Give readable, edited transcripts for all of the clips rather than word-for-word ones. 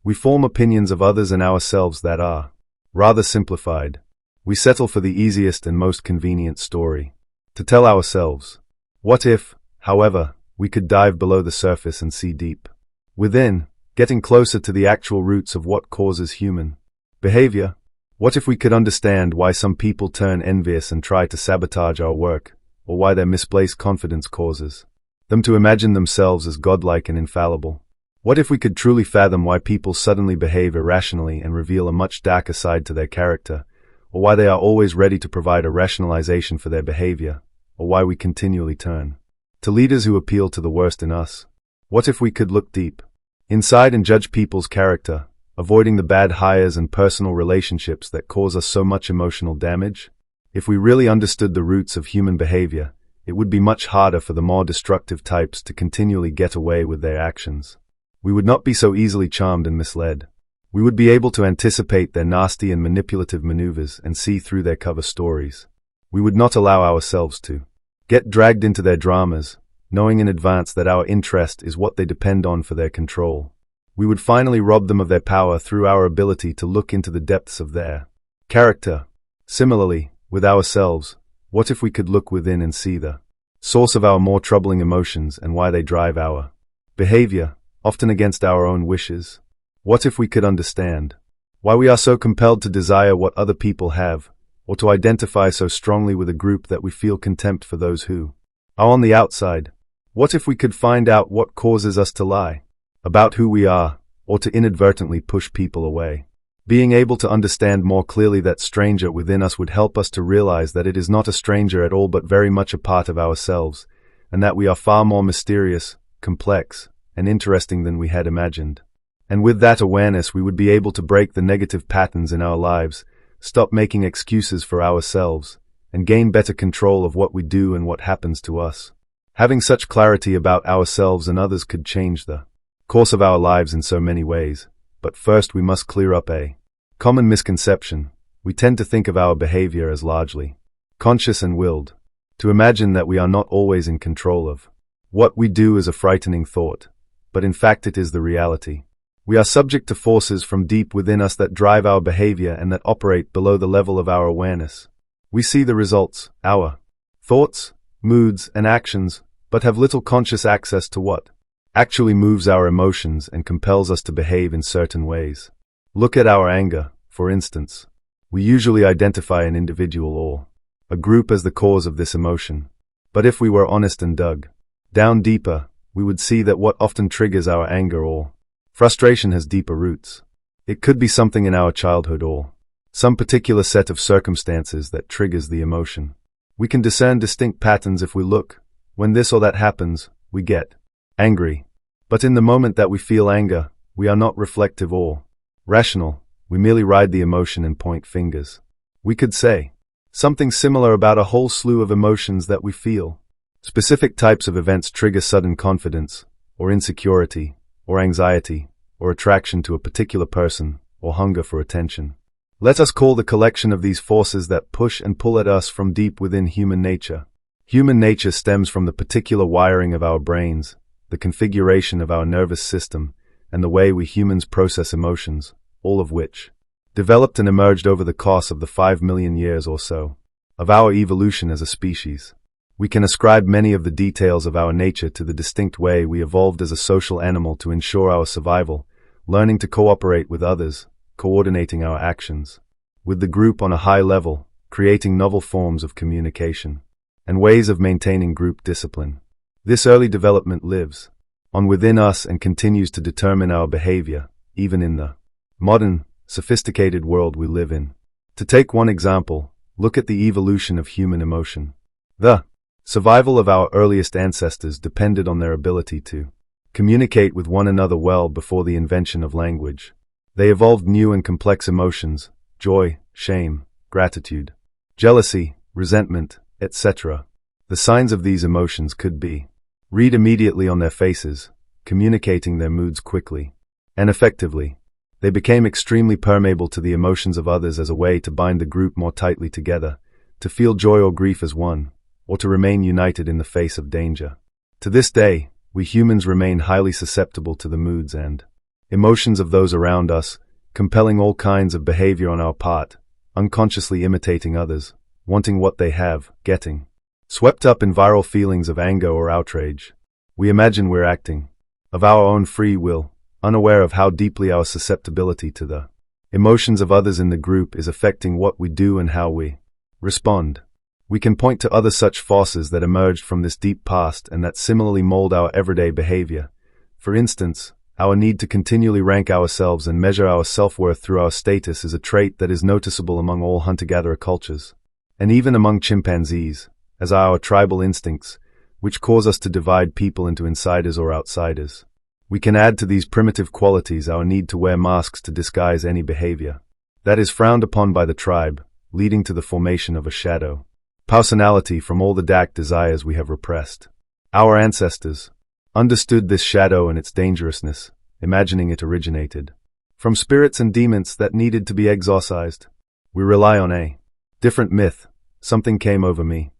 We form opinions of others and ourselves that are rather simplified. We settle for the easiest and most convenient story to tell ourselves. What if, however, we could dive below the surface and see deep within, getting closer to the actual roots of what causes human behavior? What if we could understand why some people turn envious and try to sabotage our work, or why their misplaced confidence causes them to imagine themselves as godlike and infallible? What if we could truly fathom why people suddenly behave irrationally and reveal a much darker side to their character, or why they are always ready to provide a rationalization for their behavior, or why we continually turn to leaders who appeal to the worst in us? What if we could look deep inside and judge people's character, avoiding the bad hires and personal relationships that cause us so much emotional damage? If we really understood the roots of human behavior, it would be much harder for the more destructive types to continually get away with their actions. We would not be so easily charmed and misled. We would be able to anticipate their nasty and manipulative maneuvers and see through their cover stories. We would not allow ourselves to get dragged into their dramas, knowing in advance that our interest is what they depend on for their control. We would finally rob them of their power through our ability to look into the depths of their character. Similarly, with ourselves, what if we could look within and see the source of our more troubling emotions and why they drive our behavior, often against our own wishes? What if we could understand why we are so compelled to desire what other people have, or to identify so strongly with a group that we feel contempt for those who are on the outside? What if we could find out what causes us to lie about who we are, or to inadvertently push people away? Being able to understand more clearly that stranger within us would help us to realize that it is not a stranger at all but very much a part of ourselves, and that we are far more mysterious, complex, and interesting than we had imagined. And with that awareness we would be able to break the negative patterns in our lives, stop making excuses for ourselves, and gain better control of what we do and what happens to us. Having such clarity about ourselves and others could change the course of our lives in so many ways. But first we must clear up a common misconception. We tend to think of our behavior as largely conscious and willed. To imagine that we are not always in control of what we do is a frightening thought, but in fact it is the reality. We are subject to forces from deep within us that drive our behavior and that operate below the level of our awareness. We see the results, our thoughts, moods, and actions, but have little conscious access to what actually moves our emotions and compels us to behave in certain ways. Look at our anger, for instance. We usually identify an individual or a group as the cause of this emotion. But if we were honest and dug down deeper, we would see that what often triggers our anger or frustration has deeper roots. It could be something in our childhood or some particular set of circumstances that triggers the emotion. We can discern distinct patterns if we look. When this or that happens, we get angry. But in the moment that we feel anger, we are not reflective or rational. We merely ride the emotion and point fingers. We could say something similar about a whole slew of emotions that we feel. Specific types of events trigger sudden confidence, or insecurity, or anxiety, or attraction to a particular person, or hunger for attention. Let us call the collection of these forces that push and pull at us from deep within human nature. Human nature stems from the particular wiring of our brains, the configuration of our nervous system, and the way we humans process emotions, all of which developed and emerged over the course of the 5 million years or so of our evolution as a species. We can ascribe many of the details of our nature to the distinct way we evolved as a social animal to ensure our survival, learning to cooperate with others, coordinating our actions with the group on a high level, creating novel forms of communication, and ways of maintaining group discipline. This early development lives on within us and continues to determine our behavior, even in the modern, sophisticated world we live in. To take one example, look at the evolution of human emotion. The survival of our earliest ancestors depended on their ability to communicate with one another well before the invention of language. They evolved new and complex emotions: joy, shame, gratitude, jealousy, resentment, etc. The signs of these emotions could be read immediately on their faces, communicating their moods quickly and effectively. They became extremely permeable to the emotions of others as a way to bind the group more tightly together, to feel joy or grief as one, or to remain united in the face of danger. To this day, we humans remain highly susceptible to the moods and emotions of those around us, compelling all kinds of behavior on our part, unconsciously imitating others, wanting what they have, getting. Swept up in viral feelings of anger or outrage, we imagine we're acting, of our own free will, unaware of how deeply our susceptibility to the emotions of others in the group is affecting what we do and how we respond. We can point to other such forces that emerged from this deep past and that similarly mold our everyday behavior. For instance, our need to continually rank ourselves and measure our self-worth through our status is a trait that is noticeable among all hunter-gatherer cultures, and even among chimpanzees, as are our tribal instincts, which cause us to divide people into insiders or outsiders. We can add to these primitive qualities our need to wear masks to disguise any behavior that is frowned upon by the tribe, leading to the formation of a shadow personality from all the dark desires we have repressed. Our ancestors understood this shadow and its dangerousness, imagining it originated from spirits and demons that needed to be exorcised. We rely on a different myth. Something came over me.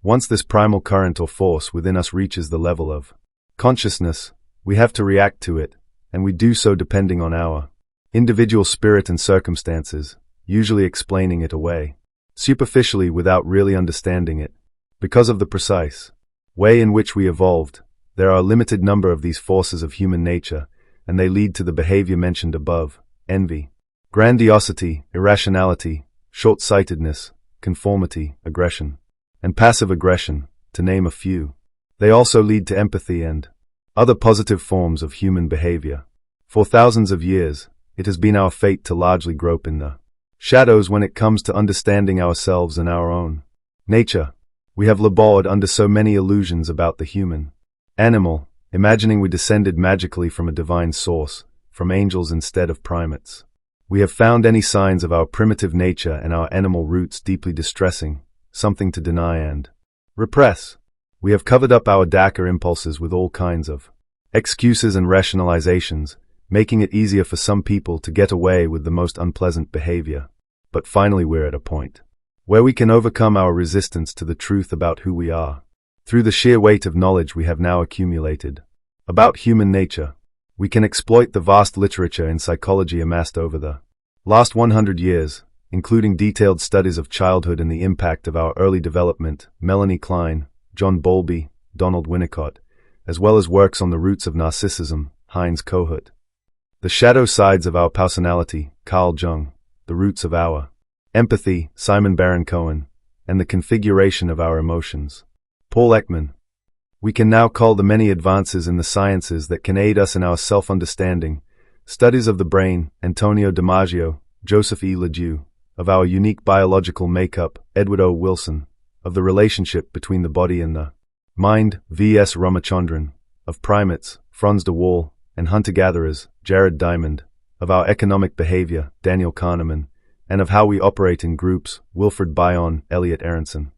Once this primal current or force within us reaches the level of consciousness, we have to react to it, and we do so depending on our individual spirit and circumstances, usually explaining it away superficially without really understanding it. Because of the precise way in which we evolved, there are a limited number of these forces of human nature, and they lead to the behavior mentioned above: envy, grandiosity, irrationality, short-sightedness, conformity, aggression, and passive aggression, to name a few. They also lead to empathy and other positive forms of human behavior. For thousands of years, it has been our fate to largely grope in the shadows when it comes to understanding ourselves and our own nature. We have labored under so many illusions about the human animal, imagining we descended magically from a divine source, from angels instead of primates. We have found any signs of our primitive nature and our animal roots deeply distressing, something to deny and repress. We have covered up our darker impulses with all kinds of excuses and rationalizations, making it easier for some people to get away with the most unpleasant behavior. But finally we're at a point where we can overcome our resistance to the truth about who we are. Through the sheer weight of knowledge we have now accumulated about human nature, we can exploit the vast literature in psychology amassed over the last 100 years, including detailed studies of childhood and the impact of our early development, Melanie Klein, John Bowlby, Donald Winnicott, as well as works on the roots of narcissism, Heinz Kohut. The shadow sides of our personality, Carl Jung, the roots of our empathy, Simon Baron-Cohen, and the configuration of our emotions, Paul Ekman. We can now call the many advances in the sciences that can aid us in our self-understanding, studies of the brain, Antonio Damasio, Joseph E. Ledoux, of our unique biological makeup, Edward O. Wilson, of the relationship between the body and the mind, V.S. Ramachandran, of primates, Franz de Waal, and hunter-gatherers, Jared Diamond, of our economic behavior, Daniel Kahneman, and of how we operate in groups, Wilfred Bion, Elliot Aronson.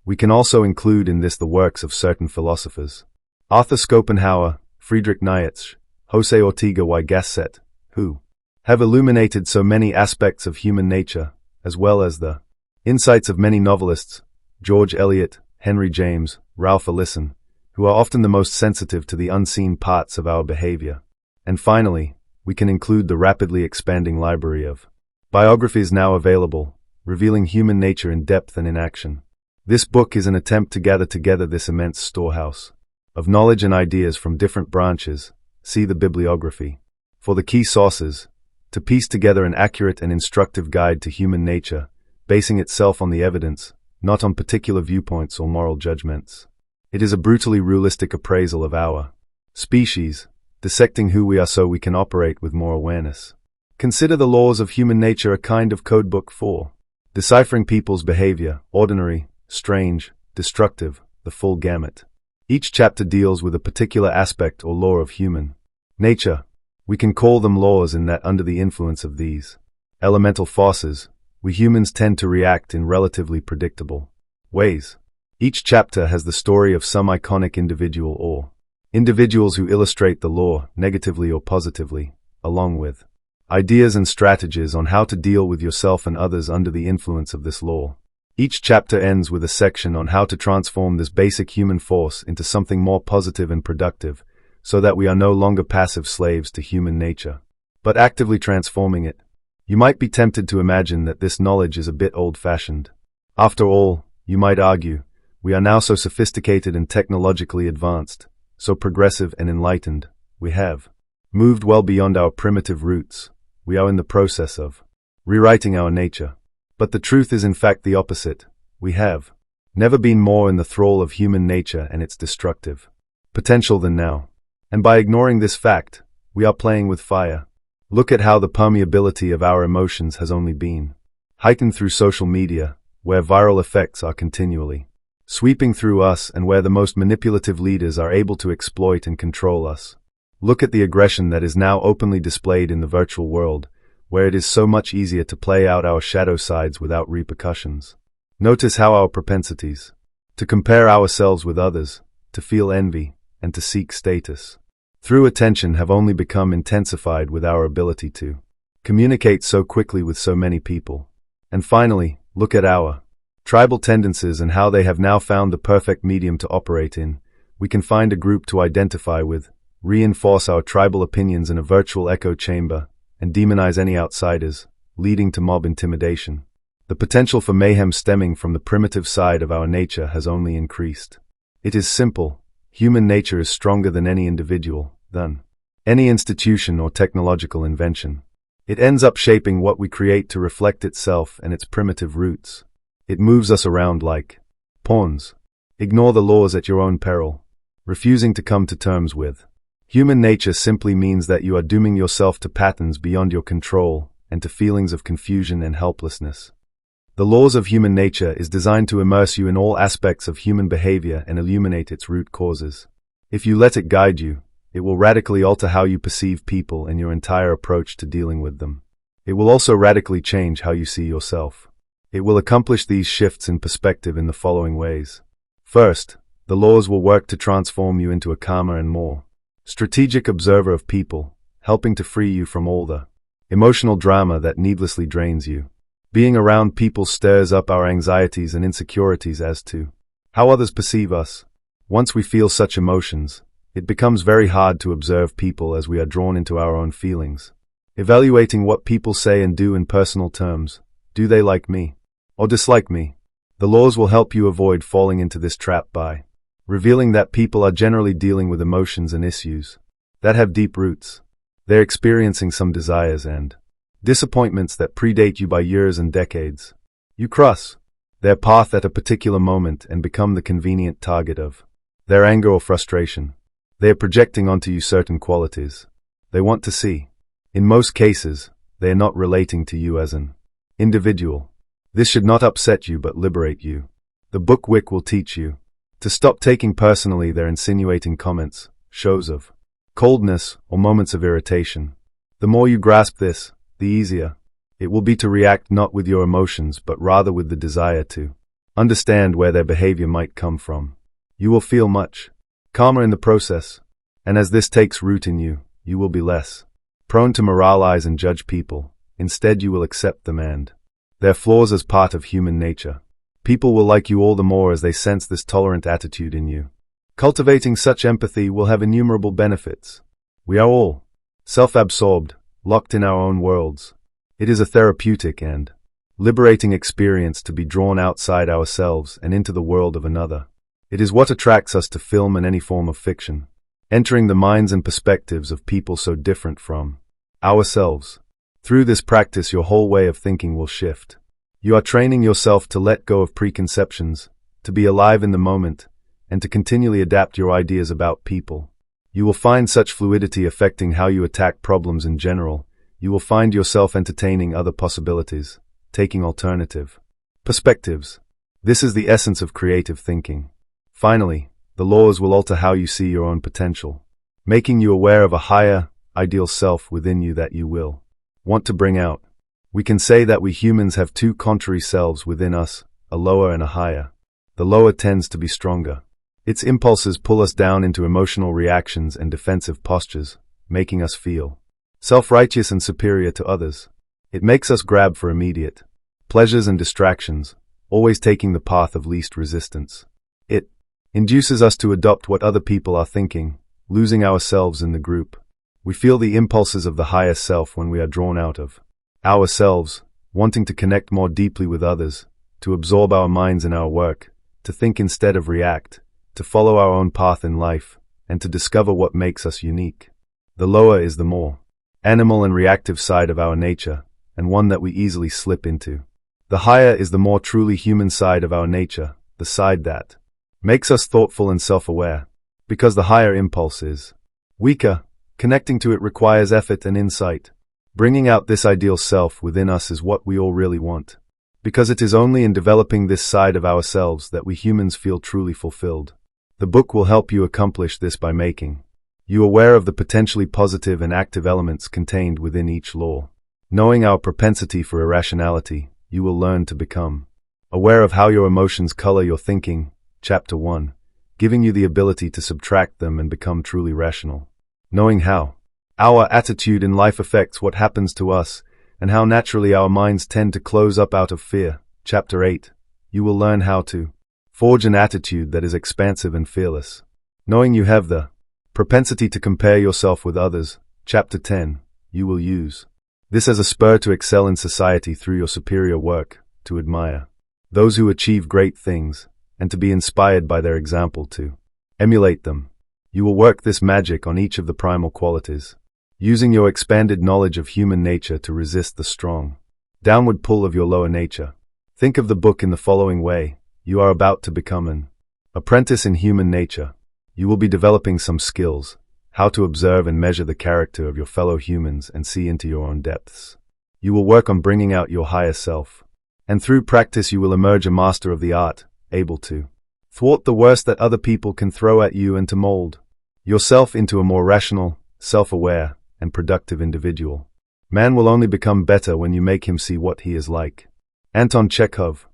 We can also include in this the works of certain philosophers, Arthur Schopenhauer, Friedrich Nietzsche, Jose Ortega y Gasset, who have illuminated so many aspects of human nature, as well as the insights of many novelists, George Eliot, Henry James, Ralph Ellison, who are often the most sensitive to the unseen parts of our behavior. And finally, we can include the rapidly expanding library of biographies now available, revealing human nature in depth and in action. This book is an attempt to gather together this immense storehouse of knowledge and ideas from different branches, see the bibliography, for the key sources, to piece together an accurate and instructive guide to human nature, basing itself on the evidence, not on particular viewpoints or moral judgments. It is a brutally realistic appraisal of our species, dissecting who we are so we can operate with more awareness. Consider the laws of human nature a kind of codebook for deciphering people's behavior, ordinary, strange, destructive, the full gamut. Each chapter deals with a particular aspect or law of human nature. We can call them laws in that under the influence of these elemental forces, we humans tend to react in relatively predictable ways. Each chapter has the story of some iconic individual or individuals who illustrate the law, negatively or positively, along with ideas and strategies on how to deal with yourself and others under the influence of this law. Each chapter ends with a section on how to transform this basic human force into something more positive and productive, so that we are no longer passive slaves to human nature, but actively transforming it. You might be tempted to imagine that this knowledge is a bit old-fashioned. After all, you might argue, we are now so sophisticated and technologically advanced, so progressive and enlightened, we have moved well beyond our primitive roots. We are in the process of rewriting our nature. But the truth is in fact the opposite. We have never been more in the thrall of human nature and its destructive potential than now. And by ignoring this fact, we are playing with fire. Look at how the permeability of our emotions has only been heightened through social media, where viral effects are continually sweeping through us and where the most manipulative leaders are able to exploit and control us. Look at the aggression that is now openly displayed in the virtual world, where it is so much easier to play out our shadow sides without repercussions. Notice how our propensities to compare ourselves with others, to feel envy, and to seek status through attention have only become intensified with our ability to communicate so quickly with so many people. And finally, look at our tribal tendencies and how they have now found the perfect medium to operate in. We can find a group to identify with, reinforce our tribal opinions in a virtual echo chamber, and demonize any outsiders, leading to mob intimidation. The potential for mayhem stemming from the primitive side of our nature has only increased. It is simple. Human nature is stronger than any individual, than any institution or technological invention. It ends up shaping what we create to reflect itself and its primitive roots. It moves us around like pawns. Ignore the laws at your own peril. Refusing to come to terms with human nature simply means that you are dooming yourself to patterns beyond your control and to feelings of confusion and helplessness. The laws of human nature is designed to immerse you in all aspects of human behavior and illuminate its root causes. If you let it guide you, it will radically alter how you perceive people and your entire approach to dealing with them. It will also radically change how you see yourself. It will accomplish these shifts in perspective in the following ways. First, the laws will work to transform you into a calmer and more strategic observer of people, helping to free you from all the emotional drama that needlessly drains you. Being around people stirs up our anxieties and insecurities as to how others perceive us. Once we feel such emotions, it becomes very hard to observe people as we are drawn into our own feelings. Evaluating what people say and do in personal terms. Do they like me or dislike me? The laws will help you avoid falling into this trap by revealing that people are generally dealing with emotions and issues that have deep roots. They're experiencing some desires and disappointments that predate you by years and decades. You cross their path at a particular moment and become the convenient target of their anger or frustration. They are projecting onto you certain qualities they want to see. In most cases, they are not relating to you as an individual. This should not upset you but liberate you. The book Wick will teach you to stop taking personally their insinuating comments, shows of coldness, or moments of irritation. The more you grasp this, the easier it will be to react not with your emotions but rather with the desire to understand where their behavior might come from. You will feel much calmer in the process, and as this takes root in you, you will be less prone to moralize and judge people. Instead, you will accept them and their flaws as part of human nature. People will like you all the more as they sense this tolerant attitude in you. Cultivating such empathy will have innumerable benefits. We are all self-absorbed, locked in our own worlds. It is a therapeutic and liberating experience to be drawn outside ourselves and into the world of another. It is what attracts us to film and any form of fiction, entering the minds and perspectives of people so different from ourselves. Through this practice, your whole way of thinking will shift. You are training yourself to let go of preconceptions, to be alive in the moment, and to continually adapt your ideas about people. You will find such fluidity affecting how you attack problems in general. You will find yourself entertaining other possibilities, taking alternative perspectives. This is the essence of creative thinking. Finally, the laws will alter how you see your own potential, making you aware of a higher, ideal self within you that you will want to bring out. We can say that we humans have two contrary selves within us, a lower and a higher. The lower tends to be stronger. Its impulses pull us down into emotional reactions and defensive postures, making us feel self-righteous and superior to others. It makes us grab for immediate pleasures and distractions, always taking the path of least resistance. It induces us to adopt what other people are thinking, losing ourselves in the group. We feel the impulses of the higher self when we are drawn out of ourselves, wanting to connect more deeply with others, to absorb our minds in our work, to think instead of react, to follow our own path in life, and to discover what makes us unique. The lower is the more animal and reactive side of our nature, and one that we easily slip into. The higher is the more truly human side of our nature, the side that makes us thoughtful and self-aware. Because the higher impulse is weaker, connecting to it requires effort and insight. Bringing out this ideal self within us is what we all really want. Because it is only in developing this side of ourselves that we humans feel truly fulfilled. The book will help you accomplish this by making you aware of the potentially positive and active elements contained within each law. Knowing our propensity for irrationality, you will learn to become aware of how your emotions color your thinking, Chapter 1, giving you the ability to subtract them and become truly rational. Knowing how our attitude in life affects what happens to us, and how naturally our minds tend to close up out of fear, Chapter 8, you will learn how to forge an attitude that is expansive and fearless. Knowing you have the propensity to compare yourself with others, Chapter 10, you will use this as a spur to excel in society through your superior work, to admire those who achieve great things, and to be inspired by their example to emulate them. You will work this magic on each of the primal qualities, using your expanded knowledge of human nature to resist the strong downward pull of your lower nature. Think of the book in the following way. You are about to become an apprentice in human nature. You will be developing some skills, how to observe and measure the character of your fellow humans and see into your own depths. You will work on bringing out your higher self, and through practice you will emerge a master of the art, able to thwart the worst that other people can throw at you and to mold yourself into a more rational, self-aware, and productive individual. Man will only become better when you make him see what he is like. Anton Chekhov.